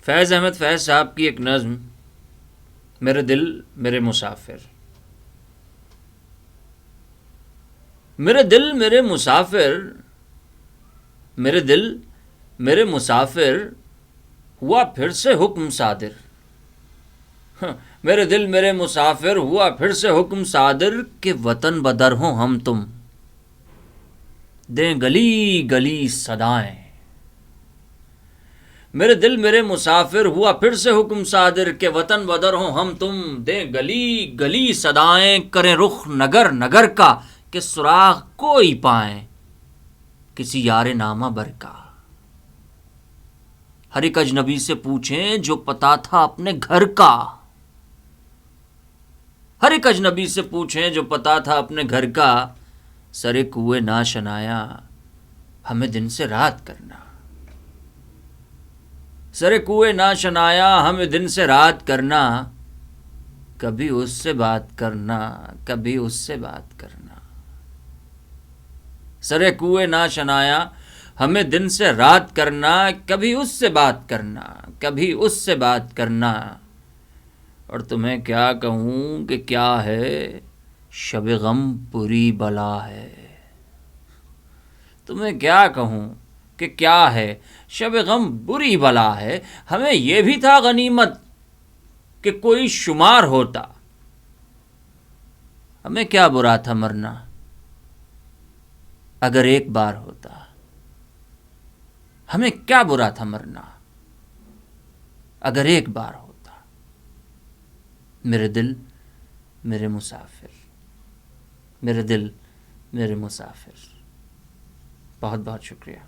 فیض احمد فیض صاحب کی ایک نظم میرے دل میرے مسافر. میرے دل میرے مسافر، میرے دل میرے مسافر، ہوا پھر سے حکم صادر. میرے دل میرے مسافر، ہوا پھر سے حکم صادر کہ وطن بدر ہوں ہم تم، دیں گلی گلی صدائیں. میرے دل میرے مسافر، ہوا پھر سے حکم صادر کہ وطن بدر ہوں ہم تم، دیں گلی گلی صدائیں. کریں رخ نگر نگر کا کہ سراغ کوئی پائیں کسی یار نامہ بر کا. ہر ایک اجنبی سے پوچھیں جو پتا تھا اپنے گھر کا. ہر ایک اجنبی سے پوچھیں جو پتا تھا اپنے گھر کا. سرے کوئے ناشنایا ہمیں دن سے رات کرنا. سرے کوئے ناشنایا ہمیں دن سے رات کرنا. کبھی اس سے بات کرنا، کبھی اس سے بات کرنا. سرے کوئے ناشنایا ہمیں دن سے رات کرنا. کبھی اس سے بات کرنا، کبھی اس سے بات کرنا. اور تمہیں کیا کہوں کہ کیا ہے شب غم بری بلا ہے. تمہیں کیا کہوں کہ کیا ہے شب غم بری بلا ہے. ہمیں یہ بھی تھا غنیمت کہ کوئی شمار ہوتا. ہمیں کیا برا تھا مرنا اگر ایک بار ہوتا. ہمیں کیا برا تھا مرنا اگر ایک بار ہوتا. میرے دل میرے مسافر، میرے دل میرے مسافر. بہت بہت شکریہ.